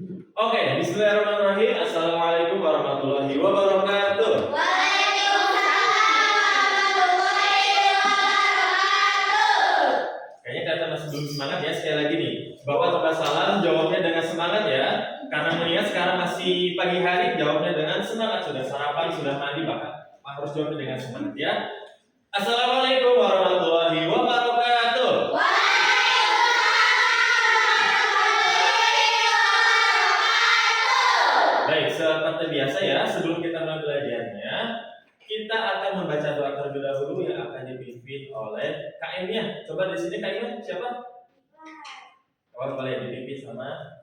Oke, bismillahirrahmanirrahim. Assalamualaikum warahmatullahi wabarakatuh. Kayaknya kata masih belum semangat ya. Sekali lagi nih, Bapak coba salam, jawabnya dengan semangat ya. Karena mengingat sekarang masih pagi hari, jawabnya dengan semangat. Sudah sarapan, sudah mandi, Bapak harus jawabnya dengan semangat ya. Assalamualaikum warahmatullahi wabarakatuh. Baik, seperti biasa ya, sebelum kita mulai belajarnya, kita akan membaca doa terlebih dahulu yang akan dipimpin oleh KM-nya. Coba di sini KM-nya siapa? Oh, boleh dipimpin sama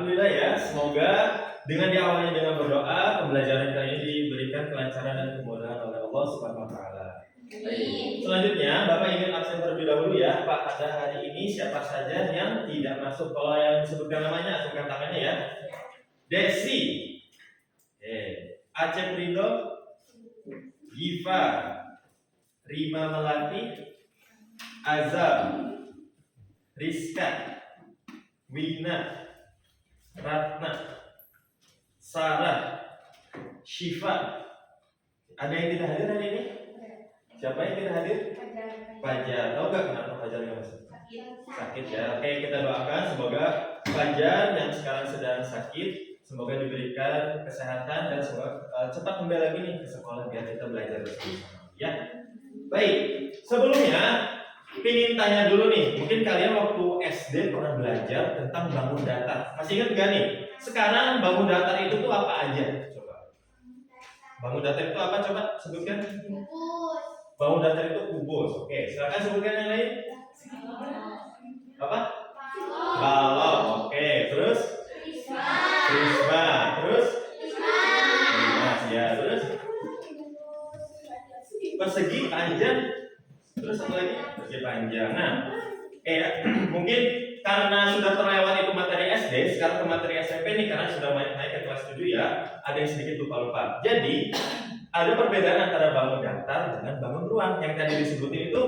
Alhamdulillah ya, semoga dengan diawali dengan berdoa, pembelajaran kali ini diberikan kelancaran dan kemudahan oleh Allah Subhanahu wa taala. Selanjutnya, Bapak ingin absen terlebih dahulu ya. Pak, pada hari ini siapa saja yang tidak masuk? Kalau yang disebutkan namanya, acungkan tangannya ya. Desi, Acep Ridho, Giva, Rima Melati, Azam, Rizka, Wina, Ratna, Sarah, Syifa. Ada yang tidak hadir hari ini? Siapa yang tidak hadir? Fajar. Tahu nggak kenapa Fajar nggak masuk? Sakit ya. Oke, kita doakan semoga Fajar yang sekarang sedang sakit, semoga diberikan kesehatan dan semoga cepat kembali lagi nih ke sekolah biar kita belajar bersama. Ya. Baik. Sebelumnya ingin tanya dulu nih, mungkin kalian waktu SD pernah belajar tentang bangun datar. Masih ingat gak nih? Sekarang bangun datar itu tuh apa aja? Coba. Bangun datar itu apa? Coba sebutkan. Kubus. Bangun datar itu kubus. Oke, silakan sebutkan yang lain. Apa? Balok. Oke, terus? Prisma. Terus? Prisma. Ya, terus? Persegi panjang. Terus satu lagi persegi panjang. Nah, mungkin karena sudah terlewat itu materi SD, sekarang ke materi SMP nih karena sudah naik ke kelas 7 ya, ada yang sedikit lupa-lupa. Jadi ada perbedaan antara bangun datar dengan bangun ruang. Yang tadi disebutin itu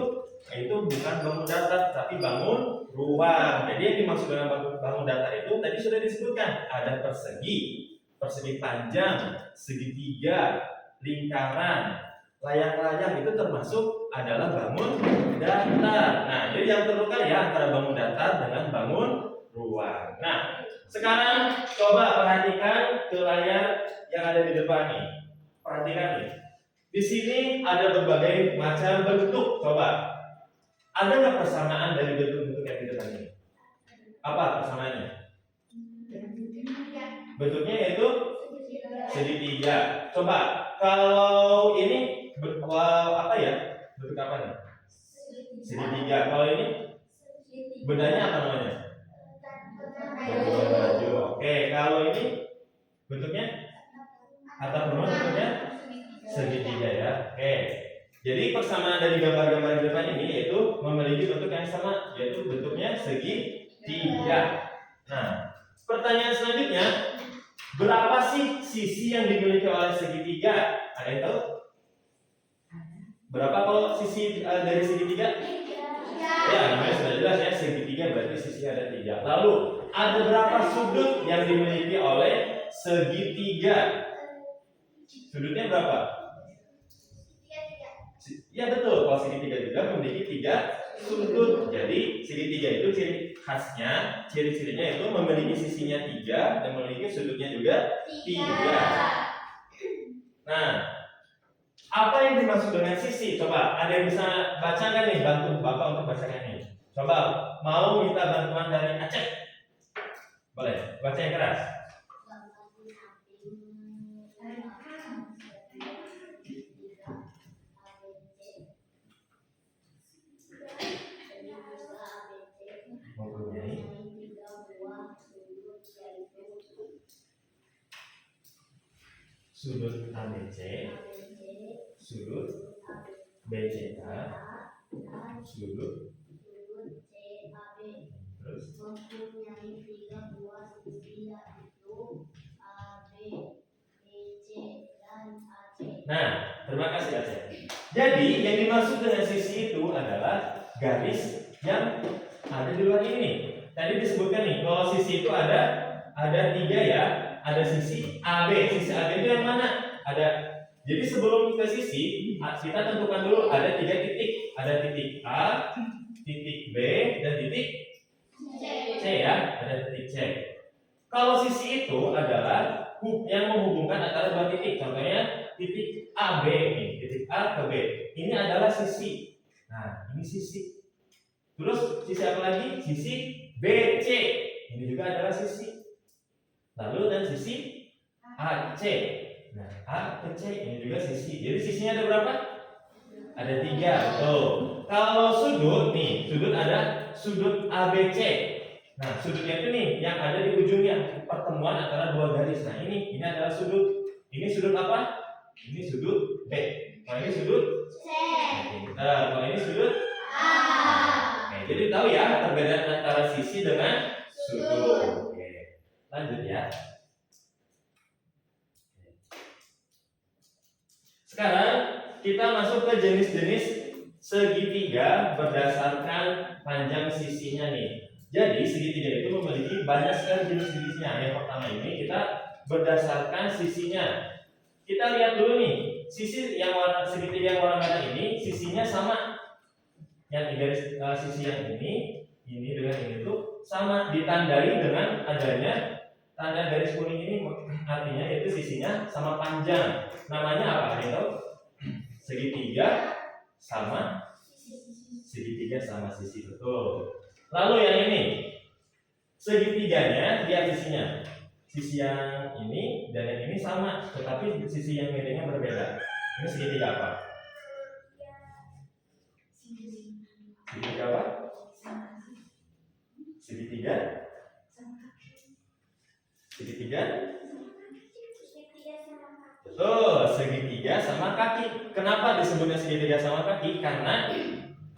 bukan bangun datar tapi bangun ruang. Jadi yang dimaksud dengan bangun datar itu tadi sudah disebutkan, ada persegi panjang, segitiga, lingkaran, layang-layang, itu termasuk adalah bangun datar. Nah, jadi yang tertukar ya antara bangun datar dengan bangun ruang. Nah, sekarang coba perhatikan ke layar yang ada di depan nih. Perhatikan nih. Di sini ada berbagai macam bentuk. Coba. Ada nggak persamaan dari bentuk-bentuk yang di depan ini? Apa persamaannya? Bentuknya yaitu segitiga. Coba kalau ini apa ya? Bentuk apa nih? Segitiga. Kalau ini bendanya apa namanya? Bentuk baju. Oke, kalau ini bentuknya atap rumah bentuknya segitiga ya. Oke. Jadi persamaan dari gambar-gambar di depan ini yaitu memiliki bentuk yang sama, yaitu bentuknya segitiga. Nah, pertanyaan selanjutnya, Berapa sih sisi yang dimiliki oleh segitiga? Ada yang tahu? Berapa kalau sisi dari segitiga? Ya, namanya sudah jelas ya, segitiga berarti sisi ada 3. Lalu, ada berapa sudut yang dimiliki oleh segitiga? Sudutnya berapa? Ya betul, kalau segitiga juga memiliki 3 sudut. Jadi segitiga itu ciri khasnya, ciri-cirinya itu memiliki sisinya 3 dan memiliki sudutnya juga 3. Nah, apa yang dimaksud dengan sisi? Coba, ada yang bisa baca nggak nih? Bantu Bapak untuk bacakan ini. Coba, mau minta bantuan dari Aceh? Boleh, baca yang keras. Mempunyai sudut ABC, sudut BCA, sudut terus mempunyai 3 buah sisi yaitu AB, BC, dan AC. Nah, terima kasih Aceh. Jadi yang dimaksud dengan sisi itu adalah garis yang ada di luar ini. Tadi disebutkan nih, kalau sisi itu ada 3 ya. Ada sisi AB. Sisi AB itu yang mana? Jadi sebelum ke sisi, kita tentukan dulu ada 3 titik. Ada titik A, titik B, dan titik C ya. Ada titik C. Kalau sisi itu adalah yang menghubungkan antara 2 titik. Contohnya titik AB ini, titik A ke B. Ini adalah sisi. Nah, ini sisi. Terus sisi apa lagi? Sisi BC. Ini juga adalah sisi. Lalu dan sisi AC. Nah, A ke C ini juga sisi. Jadi sisinya ada berapa? Ada 3. Tuh. Kalau sudut nih, sudut ada sudut ABC. Nah, sudutnya itu nih yang ada di ujungnya, pertemuan antara 2 garis. Nah, ini adalah sudut. Ini sudut apa? Ini sudut B. Nah, ini sudut C. Kalau ini sudut A. Oke, jadi tahu ya perbedaan antara sisi dengan sudut. Oke. Lanjut ya. Sekarang kita masuk ke jenis-jenis segitiga berdasarkan panjang sisinya nih. Jadi segitiga itu memiliki banyak sekali jenis-jenisnya. Yang pertama ini kita berdasarkan sisinya. Kita lihat dulu nih, sisi yang warna segitiga yang warna merah ini sisinya sama. Yang di garis sisi yang ini dengan ini tuh sama, ditandai dengan adanya tanda garis kuning ini, artinya itu sisinya sama panjang. Namanya apa? Itu segitiga sama sisi, betul. Lalu yang ini segitiganya lihat sisinya. Sisi yang ini dan yang ini sama, tetapi sisi yang miringnya berbeda. Ini segitiga apa? Segitiga apa? Segitiga? Betul, segitiga sama kaki. Kenapa disebutnya segitiga sama kaki? Karena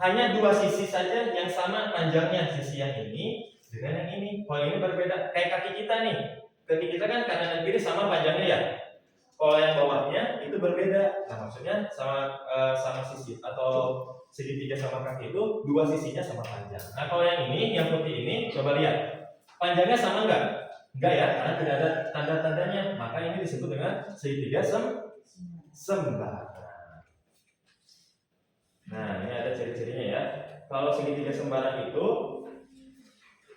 hanya 2 sisi saja yang sama panjangnya, sisi yang ini dengan yang ini. Kalau ini berbeda, kayak kaki kita nih. Kaki kita kan kanan dan kiri sama panjangnya ya. Kalau yang bawahnya itu berbeda. Nah, maksudnya sama sisi atau segitiga sama kaki itu 2 sisinya sama panjang. Nah, kalau yang ini, yang putih ini, coba lihat. Panjangnya sama enggak? Enggak ya, karena tidak ada tanda-tandanya. Maka ini disebut dengan segitiga sembarangan. Nah, ini ada ciri-cirinya ya. Kalau segitiga sembarang itu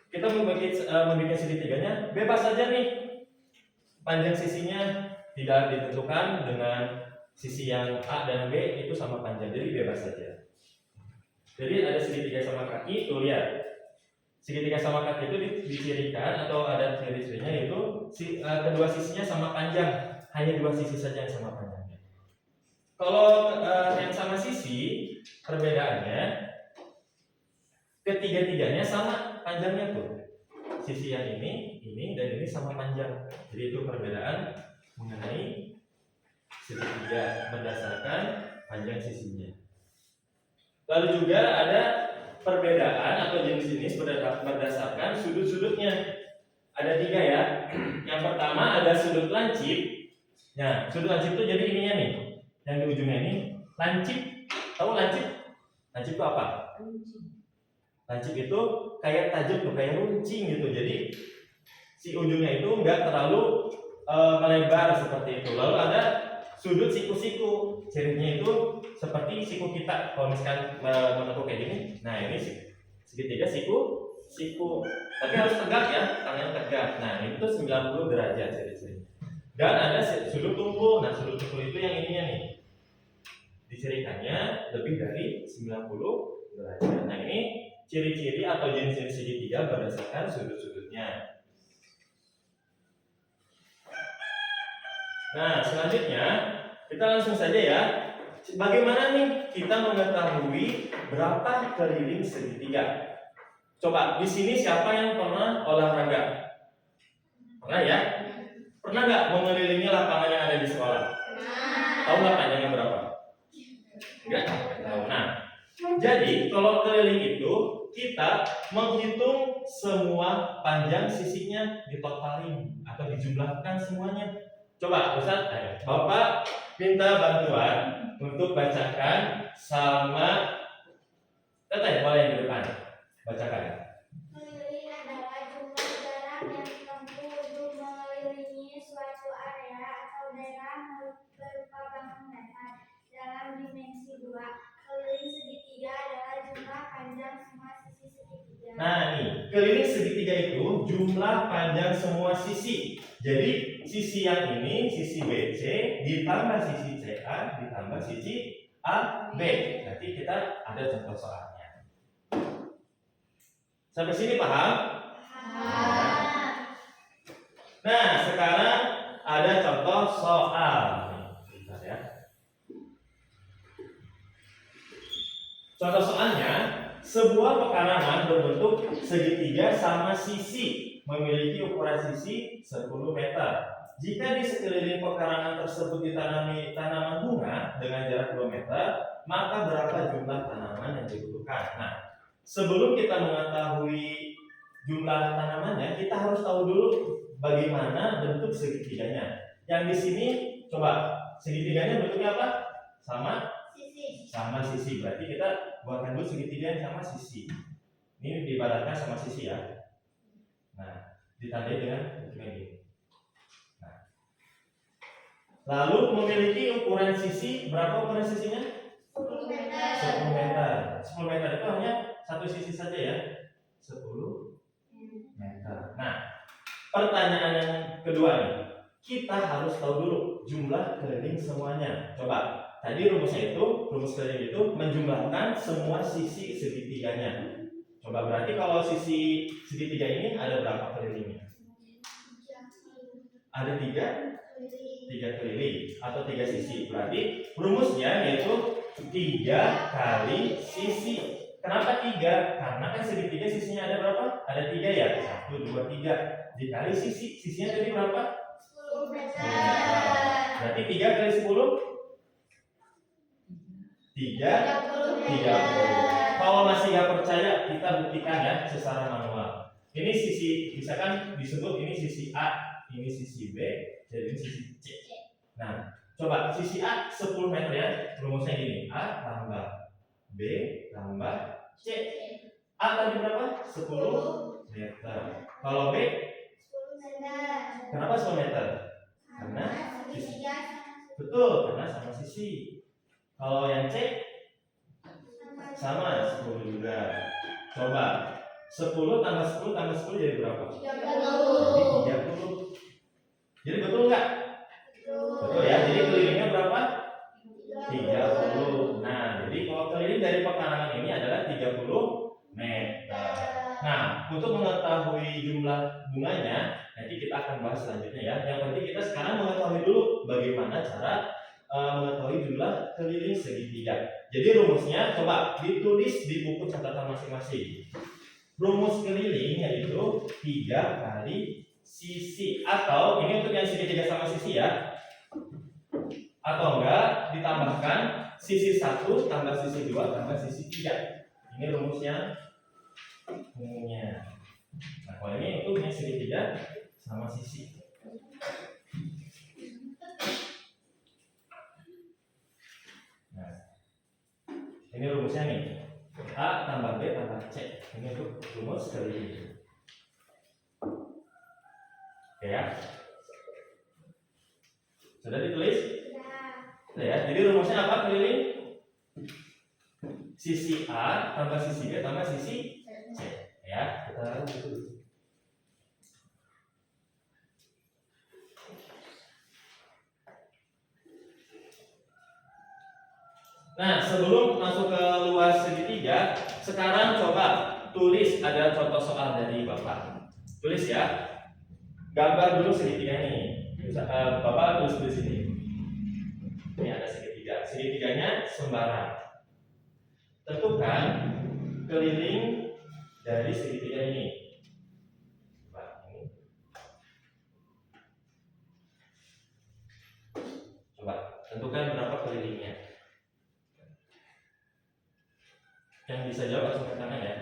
kita membuat segitiganya bebas saja nih. Panjang sisinya tidak ditentukan dengan sisi yang A dan B itu sama panjang, jadi bebas saja. Jadi ada segitiga sama kaki, tuh lihat. Segitiga sama kaki itu dicirikan atau ada ciri-cirinya yaitu kedua sisinya sama panjang, hanya 2 sisi saja yang sama panjangnya. Kalau yang sama sisi, perbedaannya ketiga-tiganya sama panjangnya tuh. Sisi yang ini dan ini sama panjang. Jadi itu perbedaan mengenai segitiga berdasarkan panjang sisinya. Lalu juga ada perbedaan atau jenis-jenis berdasarkan sudut-sudutnya. ada 3 ya. Yang pertama ada sudut lancip. Nah, sudut lancip itu jadi ininya nih, yang di ujungnya ini lancip. Tahu lancip? Lancip itu apa? Lancip itu kayak tajam tuh, kayak runcing gitu. Jadi si ujungnya itu nggak terlalu melebar seperti itu. Lalu ada sudut siku-siku. Cirinya itu seperti siku kita. Kalau misalkan menekuk kayak gini, nah ini segitiga siku. Tapi harus tegak ya, tangannya tegak. Nah, itu 90 derajat ciri-ciri. Dan ada sudut tumpul. Nah, sudut tumpul itu yang ininya nih. Dicirikannya lebih dari 90 derajat. Nah, ini ciri-ciri atau jenis-jenis segitiga berdasarkan sudut-sudutnya. Nah, selanjutnya kita langsung saja ya. Bagaimana nih kita mengetahui berapa keliling segitiga? Coba di sini siapa yang pernah olahraga? Pernah ya? Pernah nggak mengelilingi lapangan yang ada di sekolah? Tahu nggak panjangnya berapa? Nggak tahu. Nah, jadi kalau keliling itu kita menghitung semua panjang sisinya, ditotalin atau dijumlahkan semuanya. Coba Ustaz, Bapak minta bantuan untuk bacakan sama Teteh, boleh yang di depan bacakan. Keliling adalah jumlah jarak yang ditempuh untuk mengelilingi suatu area atau daerah berupa bangun datar dalam dimensi 2. Keliling segitiga adalah jumlah panjang semua sisi segitiga. Nah nih, keliling segitiga itu jumlah panjang semua sisi. Jadi sisi yang ini, sisi BC ditambah sisi CA ditambah sisi AB. Nanti kita ada contoh soalnya. Sampai sini paham? Nah, sekarang ada contoh soal. Bentar ya. Contoh soalnya, sebuah pekarangan berbentuk segitiga sama sisi, memiliki ukuran sisi 10 meter. Jika di sekeliling pekarangan tersebut ditanami tanaman bunga dengan jarak 2 meter, maka berapa jumlah tanaman yang dibutuhkan? Nah, sebelum kita mengetahui jumlah tanamannya, kita harus tahu dulu bagaimana bentuk segitiganya. Yang di sini, coba segitiganya bentuknya apa? Sama sisi. Berarti kita buatkan dulu segitiga yang sama sisi. Ini diibaratkan sama sisi ya. Nah, ditandai dengan bentuk ini. Nah, lalu memiliki ukuran sisi, berapa ukuran sisinya? 10 meter. 10 meter. 10 meter itu hanya satu sisi saja ya. 10 meter. Nah, pertanyaan yang kedua nih. Kita harus tahu dulu jumlah keliling semuanya. Coba, tadi rumus keliling itu menjumlahkan semua sisi segitiganya. Coba berarti kalau sisi segitiga ini ada berapa kelilingnya? Ada 3 keliling atau 3 sisi. Berarti rumusnya yaitu 3 kali sisi. Kenapa 3? Karena kan segitiga sisinya ada berapa? Ada 3 ya? 1, 2, 3 dikali sisi. Sisinya tadi berapa? 10 meter. Berarti 3 kali 10? 30. Kalau masih nggak percaya, kita buktikan ya secara manual. Ini sisi, misalkan disebut ini sisi A, ini sisi B, jadi ini sisi C. Nah, coba sisi A 10 meter ya, rumusnya gini, A tambah B tambah C. A tadi berapa? 10 meter. Kalau B? 10 meter. Kenapa 10 meter? Karena segitiga betul, karena sama sisi. Kalau yang C? Sama 10 juga. Coba 10 tambah 10 tambah 10 jadi berapa? 30. Jadi 30. Jadi betul nggak? Betul ya. Jadi kelilingnya berapa? 30. Nah, jadi kalau keliling dari pekarangan ini adalah 30 meter. Nah, untuk mengetahui jumlah bunganya, nanti kita akan bahas selanjutnya ya. Yang penting kita sekarang mengetahui dulu bagaimana cara mengetahui jumlah keliling segitiga. Jadi rumusnya coba ditulis di buku catatan masing-masing. Rumus keliling yaitu 3 kali sisi, atau ini untuk yang segitiga sama sisi ya. Atau enggak ditambahkan sisi 1 tambah sisi 2 tambah sisi 3. Ini rumusnya umumnya. Nah, kalau ini untuknya segitiga sama sisi. Nah, ini rumusnya nih. A tambah B tambah C. Ini untuk rumus keliling. Oke ya. Sudah ditulis? Sudah ya. Jadi rumusnya apa keliling? Sisi A tambah sisi B tambah sisi C. Ya, kita rumus dulu. Nah, sebelum masuk ke luas segitiga, sekarang coba tulis, ada contoh soal dari Bapak. Tulis ya. Gambar dulu segitiga ini. Bapak tulis di sini. Ini ada segitiga. Segitiganya sembarang. Tentukan keliling dari segitiga ini. Coba ini. Coba tentukan berapa kelilingnya. Yang bisa jawab langsung ke tangan ya.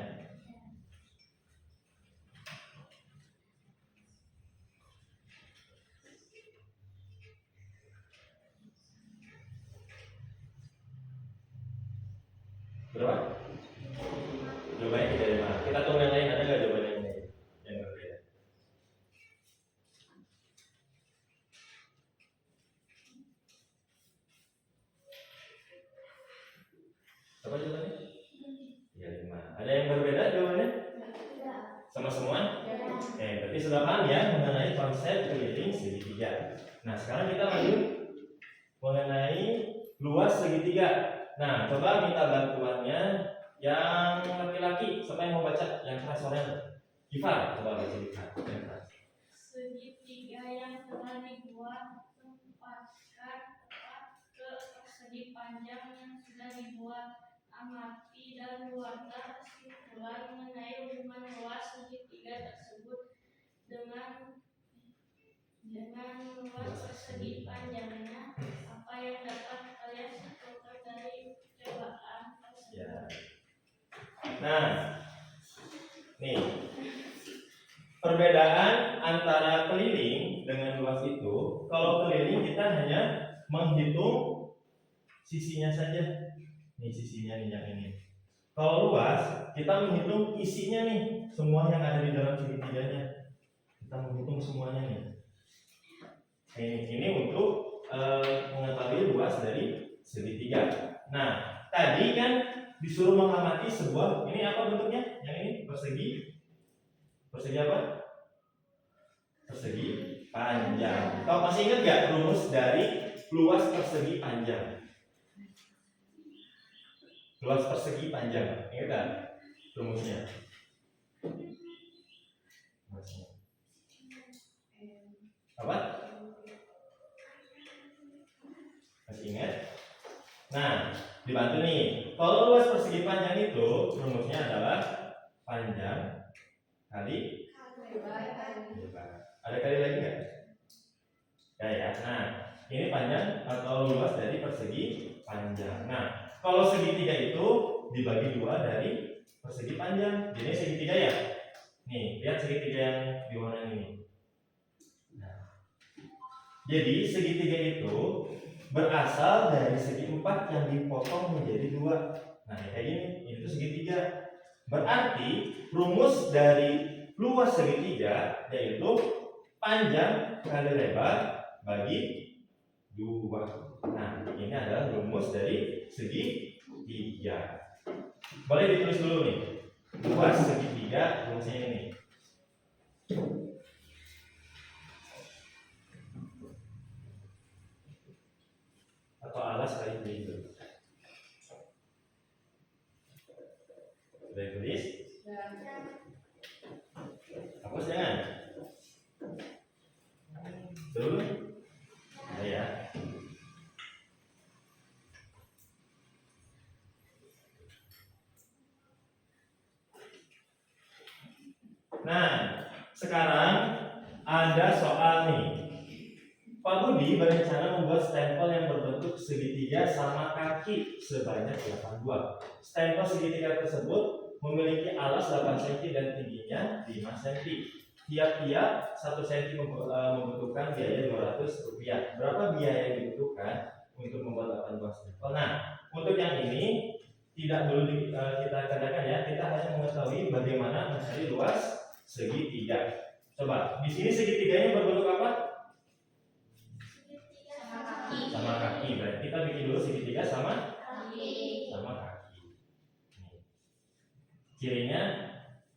Berapa? Jawabannya tidak ada. Kita tunggu yang lain, ada nggak jawaban yang lain yang berbeda? Apa jawabannya? 35. Ada yang berbeda jawabannya? Sama semua? Berarti sudah paham ya mengenai konsep keliling segitiga. Nah, sekarang kita lanjut mengenai luas segitiga. Nah, coba minta bantuannya yang laki-laki. Siapa yang mau baca? Yang keras suaranya. Gifar, coba baca Gifar. Yang keras. Segitiga yang telah dibuat tempatkan tepat ke persegi panjang yang sudah dibuat. Amati dan buatlah kesimpulan mengenai hubungan luas segitiga tersebut dengan luas persegi panjangnya. Apa yang dapat kalian simpulkan dari percobaan tersebut? Ya. Nah, nih perbedaan antara keliling dengan luas itu, kalau keliling kita hanya menghitung sisinya saja. Nih sisinya nih yang ini. Kalau luas kita menghitung isinya nih, semua yang ada di dalam segitiganya. Kita menghitung semuanya nih. Ini untuk mengetahui luas dari segitiga. Nah, tadi kan disuruh mengamati sebuah, ini apa bentuknya? Yang ini persegi. Persegi apa? Persegi panjang. Kau masih ingat gak rumus dari luas persegi panjang? Luas persegi panjang, ingat kan rumusnya? Apa? Masih ingat? Nah, dibantu nih. Kalau luas persegi panjang itu rumusnya adalah panjang kali lebar. Ada kali lagi nggak? Ya. Nah, ini panjang atau luas dari persegi panjang. Nah, kalau segitiga itu dibagi dua dari persegi panjang. Jadi segitiga ya. Nih, lihat segitiga yang di warna ini. Nah, jadi segitiga itu berasal dari segi 4 yang dipotong menjadi 2. Nah, kayak gini. Ini tuh segitiga. Berarti rumus dari luas segitiga yaitu panjang kali lebar bagi 2. Nah, ini adalah rumus dari segitiga. Boleh ditulis dulu nih. Luas segitiga rumusnya ini. Atau alas kali itu. Boleh tulis? Hapus jangan. Dulu. Ya. Nah, sekarang ada soal nih. Pak Budi berencana membuat stempel yang berbentuk segitiga sama kaki sebanyak 8 buah. Stempel segitiga tersebut memiliki alas 8 cm dan tingginya 5 cm. Tiap-tiap 1 cm membutuhkan biaya Rp200. Berapa biaya yang dibutuhkan untuk membuat 8 buah stempel? Nah, untuk yang ini tidak dulu kita kerjakan ya. Kita hanya mengetahui bagaimana mencari luas segitiga. Coba, di sini segitiganya berbentuk apa? Segitiga sama kaki. Sama kaki. Berarti kita bikin dulu segitiga sama Kaki. kaki. Nih. Cirinya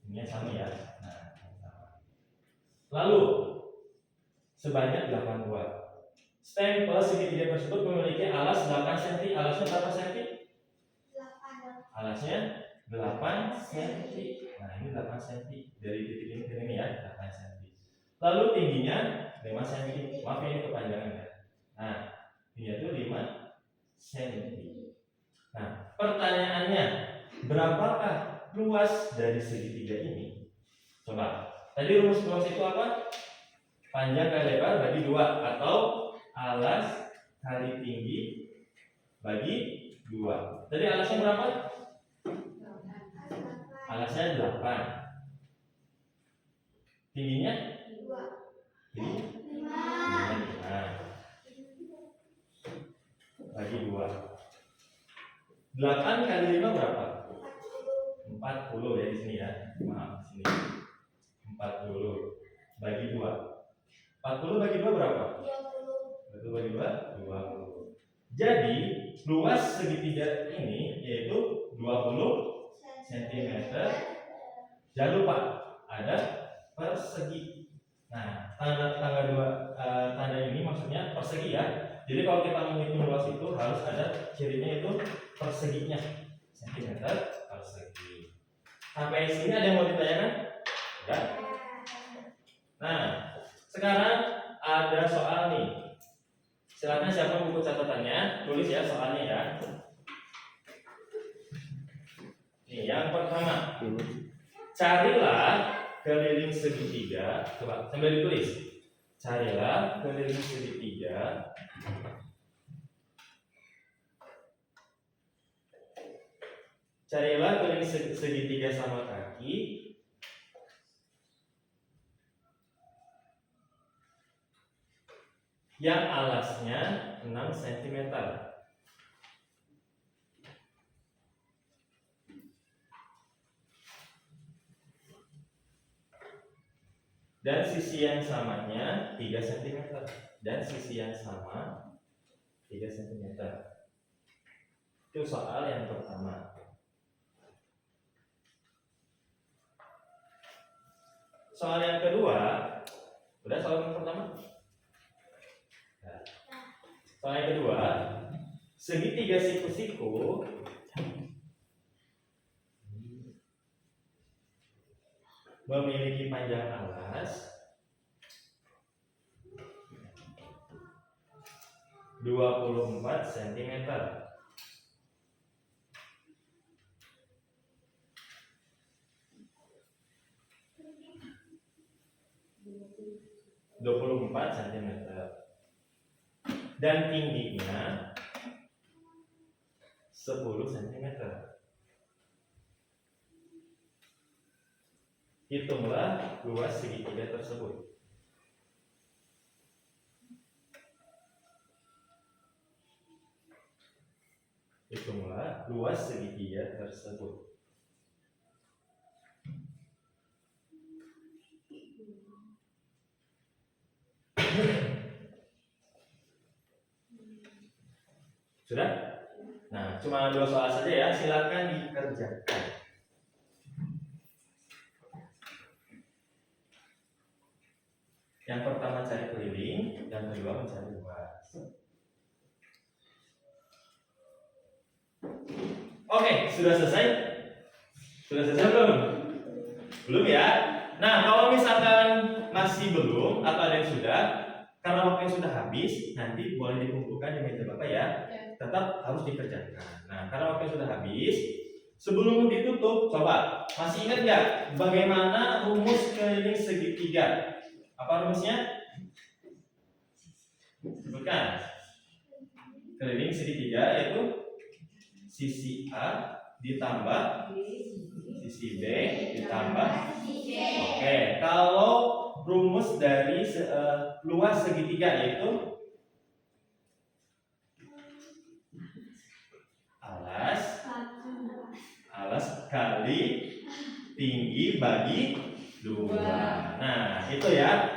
ini sama ya. Nah, sama. Lalu sebanyak 8 buah. Stempel segitiga tersebut memiliki alas 8 cm. Alasnya berapa cm? 8. Alasnya 8 cm. Nah, ini 8 cm. Dari titik ini ke ini ya, 8 cm. Lalu tingginya 5 cm. Maaf ini kepanjangan ya. Nah, tingginya itu 5 cm. Nah, pertanyaannya, berapakah luas dari segitiga ini? Coba. Tadi rumus itu apa? Panjang kali lebar bagi 2 atau alas kali tinggi bagi 2. Tadi alasnya berapa? Alasnya 8. Tingginya? 2. Ini? 5. Bagi 2. 8 kali 5 berapa? 40 ya di sini ya. Maaf di sini. 40 bagi 2. 40 bagi 2 berapa? 20. 20 bagi 2? 20. Jadi, luas segitiga ini yaitu 20 cm. Jangan lupa ada persegi. Nah, tanda ini maksudnya persegi ya. Jadi kalau kita menghitung luas itu harus ada cirinya itu perseginya. Cm persegi. Sampai sini ada yang mau ditanyakan? Ya. Nah, sekarang ada soal nih. Silakan siapa buku catatannya, tulis ya soalnya ya. Nih, yang pertama. Carilah keliling segitiga. Coba sambil ditulis. Carilah keliling segitiga segitiga sama kaki yang alasnya 6 cm. Dan sisi yang samanya 3 cm. Dan sisi yang sama 3 cm. Itu soal yang pertama. Soal yang kedua, udah soal yang pertama? Nah, soal yang kedua, segitiga siku-siku memiliki panjang alas 24 cm. Dan tingginya 10 cm. Hitunglah luas segitiga tersebut. Hitunglah luas segitiga tersebut. Sudah? Nah, cuma 2 soal saja ya, silakan dikerjakan. Yang pertama cari keliling, yang kedua mencari luas. Oke, sudah selesai? Sudah selesai belum? Belum ya? Nah, kalau misalkan masih belum atau ada yang sudah, karena waktu yang sudah habis, nanti boleh dikumpulkan di meja Bapak ya. Tetap harus dikerjakan. Nah, karena waktu yang sudah habis, sebelum ditutup, coba masih ingat nggak bagaimana rumus keliling segitiga? Apa rumusnya? Sebutkan. Keliling segitiga yaitu sisi A ditambah sisi B ditambah. sisi C. Oke, kalau rumus dari luas segitiga yaitu alas kali tinggi bagi 2. Nah, itu ya.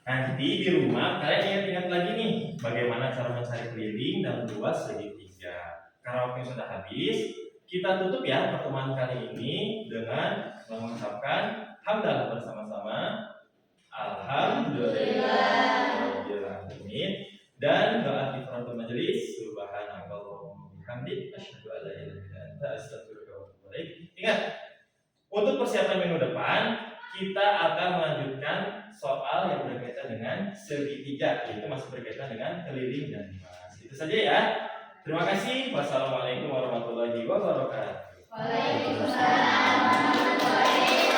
Nanti di rumah kalian ingat-ingat lagi nih bagaimana cara mencari keliling dan luas segitiga. Karena waktu sudah habis, kita tutup ya pertemuan kali ini dengan mengucapkan hamdalah bersama-sama. Alhamdulillah. Dan doa kifaratul majelis. Subhanakallahumma bihamdik asyhadu an la ilaha illa anta astaghfiruka wa atubu ilaik. Ingat, untuk persiapan minggu depan kita akan melanjutkan soal yang berkaitan dengan segitiga, yaitu masih berkaitan dengan keliling dan luas. Itu saja ya. Terima kasih. Wassalamualaikum warahmatullahi wabarakatuh. Waalaikumsalam.